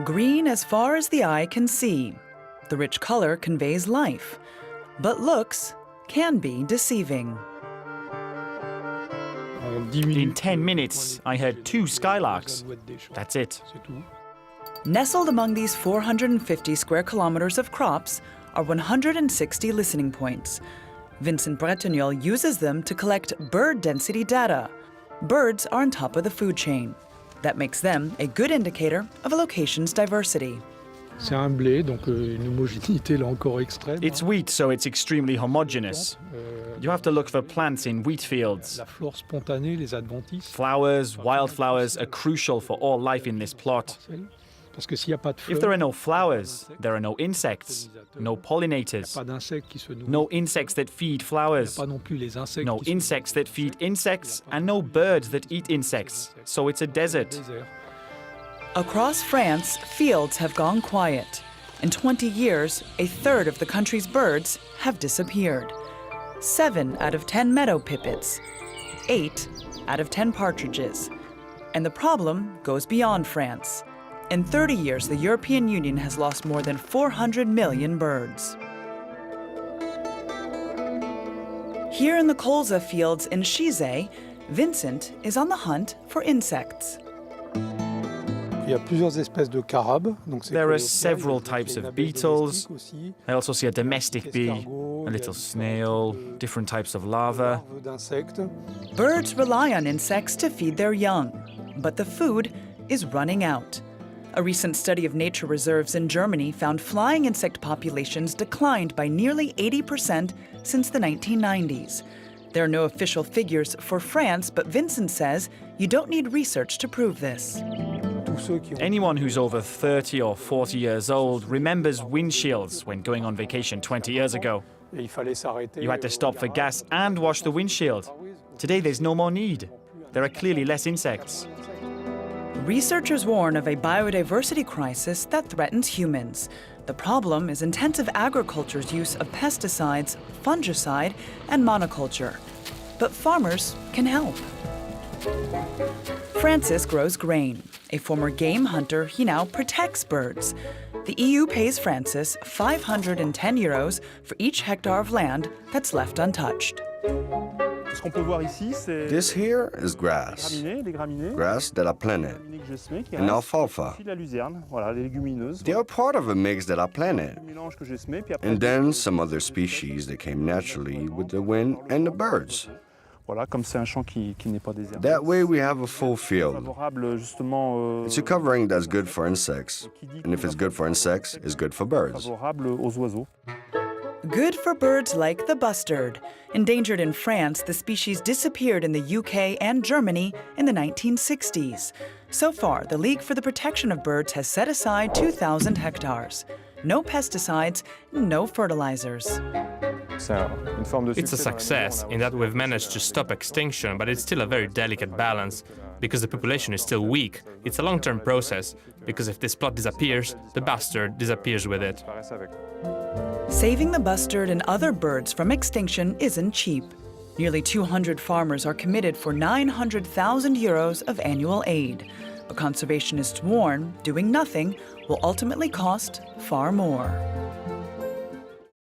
Green as far as the eye can see. The rich color conveys life, but looks can be deceiving. In 10 minutes, I heard 2 skylarks. That's it. Nestled among these 450 square kilometers of crops are 160 listening points. Vincent Bretignol uses them to collect bird density data. Birds are on top of the food chain. That makes them a good indicator of a location's diversity. It's wheat, so it's extremely homogeneous. You have to look for plants in wheat fields. Flowers, wildflowers are crucial for all life in this plot. If there are no flowers, there are no insects, no pollinators, no insects that feed flowers, no insects that feed insects, and no birds that eat insects. So it's a desert. Across France, fields have gone quiet. In 20 years, a third of the country's birds have disappeared. 7 out of 10 meadow pipits, 8 out of 10 partridges. And the problem goes beyond France. In 30 years, the European Union has lost more than 400 million birds. Here in the colza fields in Chizé, Vincent is on the hunt for insects. There are several types of beetles. I also see a domestic bee, a little snail, different types of larvae. Birds rely on insects to feed their young, but the food is running out. A recent study of nature reserves in Germany found flying insect populations declined by nearly 80% since the 1990s. There are no official figures for France, but Vincent says you don't need research to prove this. Anyone who's over 30 or 40 years old remembers windshields when going on vacation 20 years ago. You had to stop for gas and wash the windshield. Today there's no more need. There are clearly less insects. Researchers warn of a biodiversity crisis that threatens humans. The problem is intensive agriculture's use of pesticides, fungicide, and monoculture. But farmers can help. Francis grows grain. A former game hunter, he now protects birds. The EU pays Francis €510 for each hectare of land that's left untouched. This here is grass de la planète, and alfalfa. They are part of a mix de la planète, and then some other species that came naturally with the wind and the birds. That way we have a full field. It's a covering that's good for insects, and if it's good for insects, it's good for birds. Good for birds like the bustard. Endangered in France, the species disappeared in the UK and Germany in the 1960s. So far, the League for the Protection of Birds has set aside 2,000 hectares. No pesticides, no fertilizers. It's a success in that we've managed to stop extinction, but it's still a very delicate balance because the population is still weak. It's a long-term process, because if this plot disappears, the bustard disappears with it. Saving the bustard and other birds from extinction isn't cheap. Nearly 200 farmers are committed for €900,000 of annual aid. But conservationists warn doing nothing will ultimately cost far more.